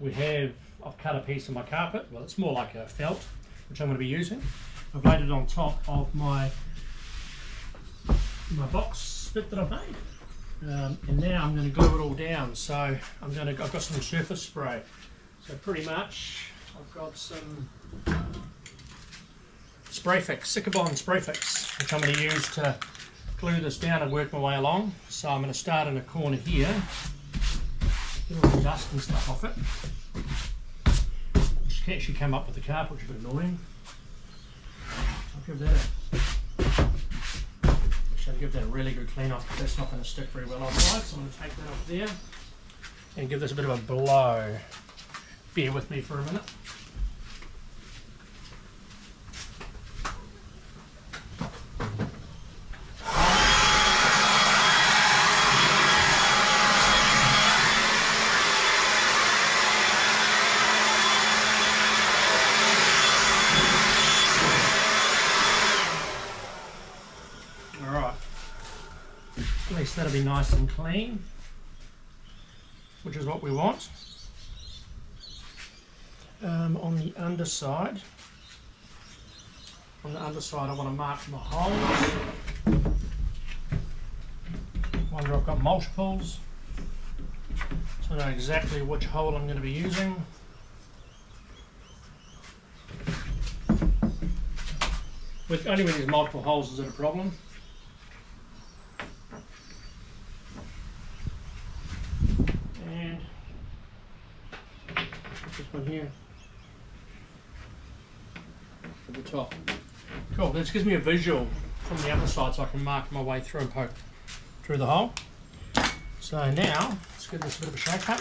I've cut a piece of my carpet. Well, it's more like a felt, which I'm going to be using. I've laid it on top of my box bit that I've made. And now I'm going to glue it all down. So I've got some surface spray. So pretty much I've got some Spray Fix, Sikabon Spray Fix, which I'm going to use to glue this down and work my way along. So I'm going to start in a corner here, get all the dust and stuff off it. Which can actually come up with the carpet, which is a bit annoying. I'll give that a really good clean off, because that's not going to stick very well otherwise. So I'm going to take that off there and give this a bit of a blow. Bear with me for a minute. At least that'll be nice and clean, which is what we want. On the underside, I want to mark my holes. Wonder I've got multiples, so I know exactly which hole I'm going to be using. Only when there's multiple holes is it a problem. And this one here at the top. Cool, this gives me a visual from the other side so I can mark my way through and poke through the hole. So now, let's give this a bit of a shake up.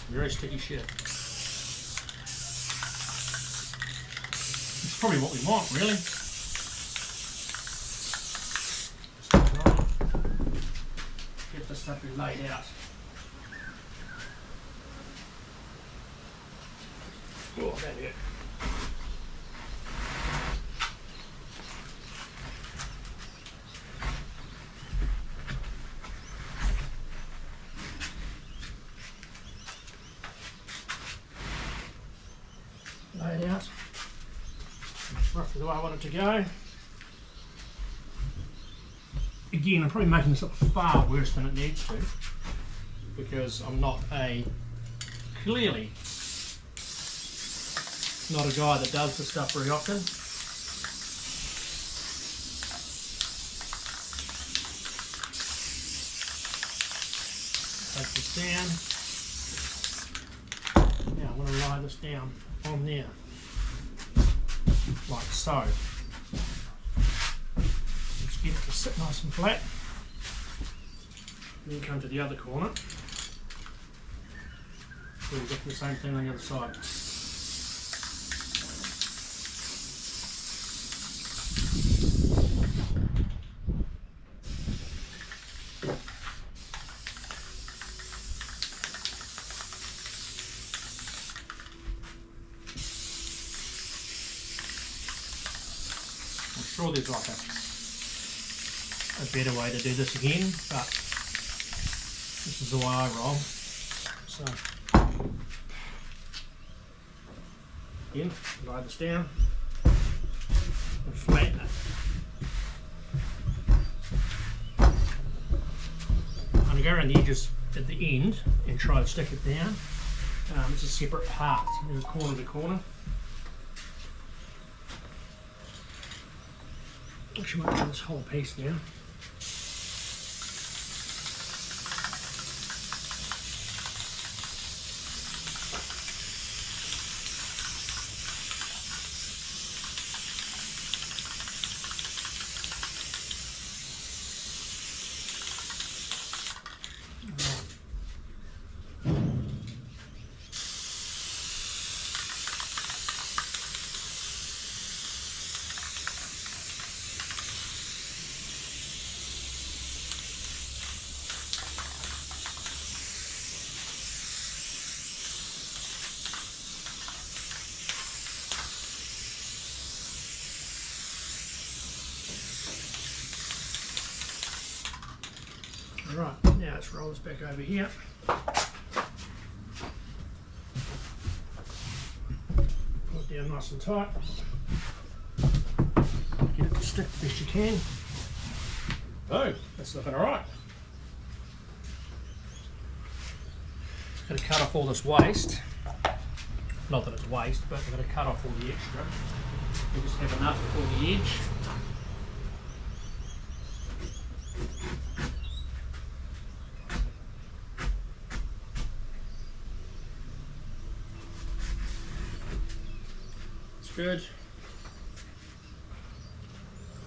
Very sticky shit. It's probably what we want, really. Get this stuff laid out. Oh, that hurt. Lay it out. That's roughly the way I want it to go. Again, I'm probably making this look far worse than it needs to, because I'm clearly not a guy that does this stuff very often. Take this down. Now I'm going to lie this down on there, like so. Let's get it to sit nice and flat. Then come to the other corner. We'll do the same thing on the other side. I'm sure there's like a better way to do this again, but this is the way I roll. So again, lay this down and flatten it. I'm going to go around the edges at the end and try to stick it down. It's a separate part, there's corner to corner. Actually, I might do this whole piece now. just roll this back over here. Pull it down nice and tight. Get it to stick the best you can. Oh, that's looking alright. Got to cut off all this waste. Not that it's waste, but we're going to cut off all the extra. We just have enough for the edge. It's good.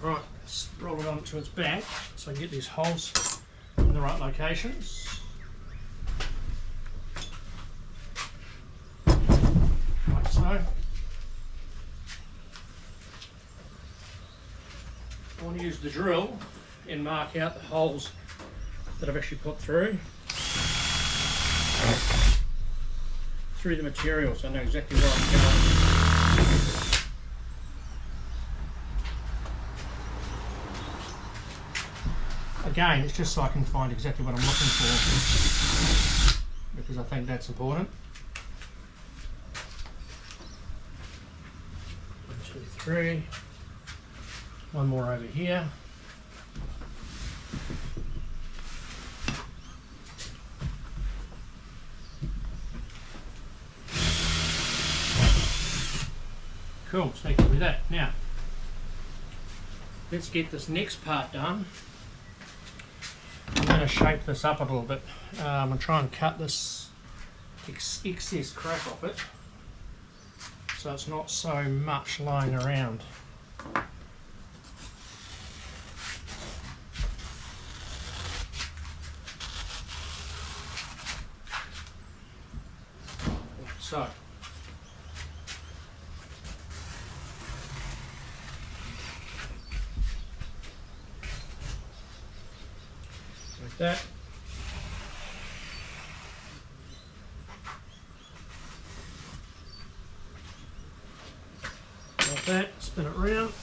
Right, let's roll it onto its back so I can get these holes in the right locations. Like so. I want to use the drill and mark out the holes that I've actually put through the material, so I know exactly where I'm going. Again, it's just so I can find exactly what I'm looking for, because I think that's important. 1, 2, 3. One more over here. Cool, so thank you with that. Now, let's get this next part done. I'm going to shape this up a little bit. I'm going to try and cut this excess crap off it so it's not so much lying around. So, like that. Like that, spin it round.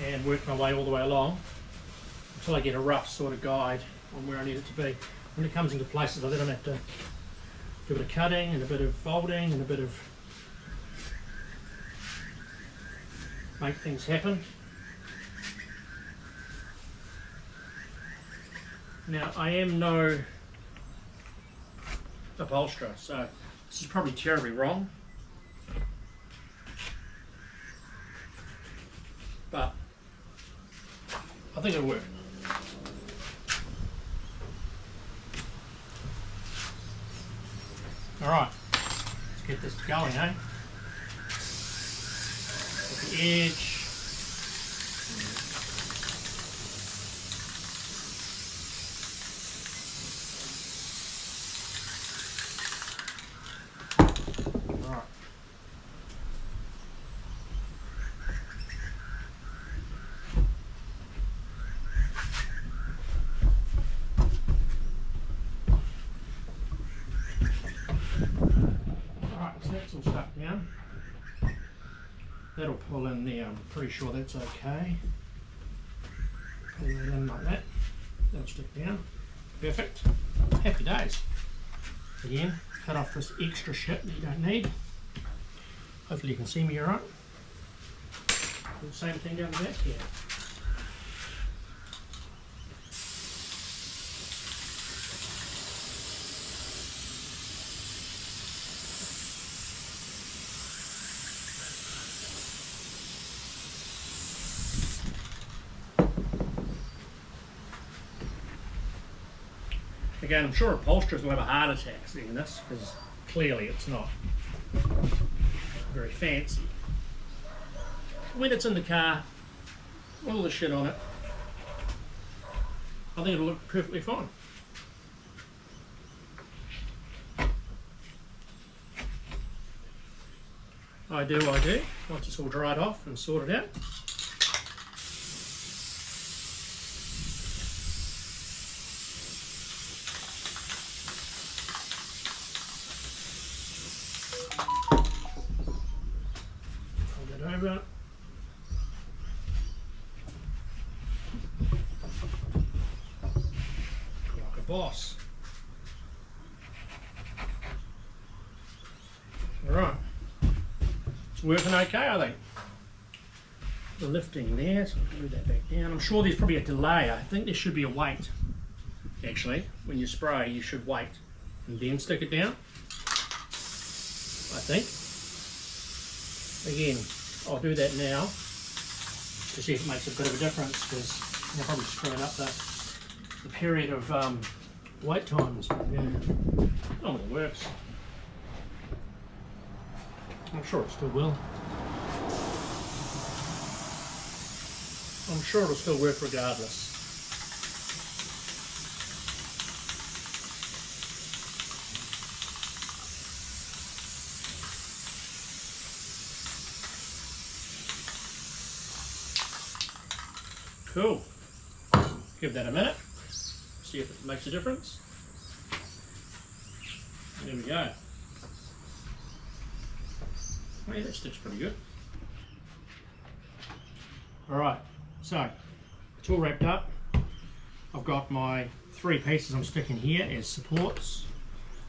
And work my way all the way along until I get a rough sort of guide on where I need it to be. When it comes into places, I then have to do a bit of cutting and a bit of folding and a bit of make things happen. Now, I am no upholsterer, so this is probably terribly wrong, but I think it'll work. Alright, let's get this going, eh? At the edge. Alright. So that's all stuck down. That'll pull in there, I'm pretty sure that's okay. Pull that in like that. That'll stick down. Perfect. Happy days. Again, cut off this extra shit that you don't need. Hopefully you can see me alright. Do the same thing down the back here. Again, I'm sure upholsterers will have a heart attack seeing this, because clearly it's not very fancy. When it's in the car, all the shit on it, I think it'll look perfectly fine. I do, once it's all dried off and sorted out. boss. Alright, it's working okay, I think. The lifting there, so I'll move that back down. I'm sure there's probably a delay. I think there should be a weight. Actually, when you spray, you should wait and then stick it down, I think. Again, I'll do that now to see if it makes a bit of a difference, because I'm probably screwing up the period of wait times. Yeah. Oh, it works. I'm sure it still will. I'm sure it'll still work regardless. Cool. Give that a minute. See if it makes a difference. There we go. Oh, yeah, that sticks pretty good. Alright, so it's all wrapped up. I've got my 3 pieces I'm sticking here as supports,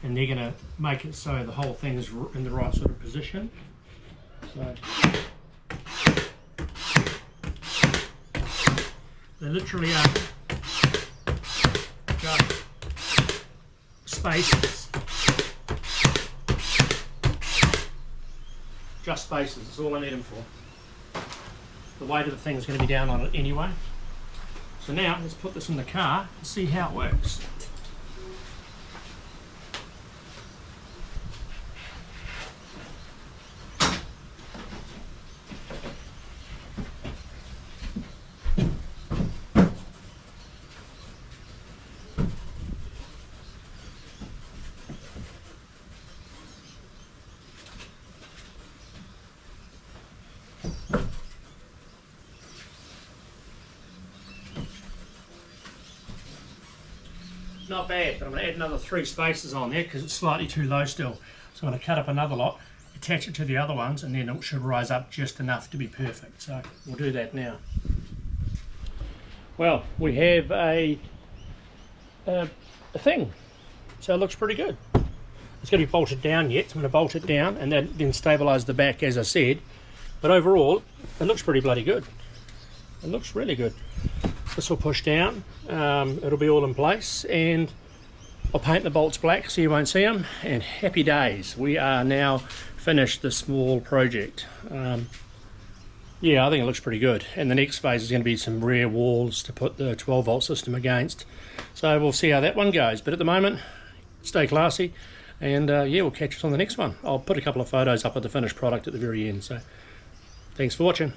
and they're going to make it so the whole thing is in the right sort of position. So they literally are just spaces. Just spaces, that's all I need them for. The weight of the thing is going to be down on it anyway. So now let's put this in the car and see how it works. Not bad, but I'm going to add another 3 spaces on there because it's slightly too low still. So I'm going to cut up another lot, attach it to the other ones, and then it should rise up just enough to be perfect. So we'll do that now. Well, we have a thing, so it looks pretty good. It's going to be bolted down yet, so I'm going to bolt it down and then stabilise the back as I said. But overall, it looks pretty bloody good. It looks really good. This will push down, it'll be all in place, and I'll paint the bolts black so you won't see them, and happy days. We are now finished this small project. Yeah, I think it looks pretty good, and the next phase is going to be some rear walls to put the 12 volt system against. So we'll see how that one goes, but at the moment, stay classy, and yeah, we'll catch us on the next one. I'll put a couple of photos up of the finished product at the very end, so thanks for watching.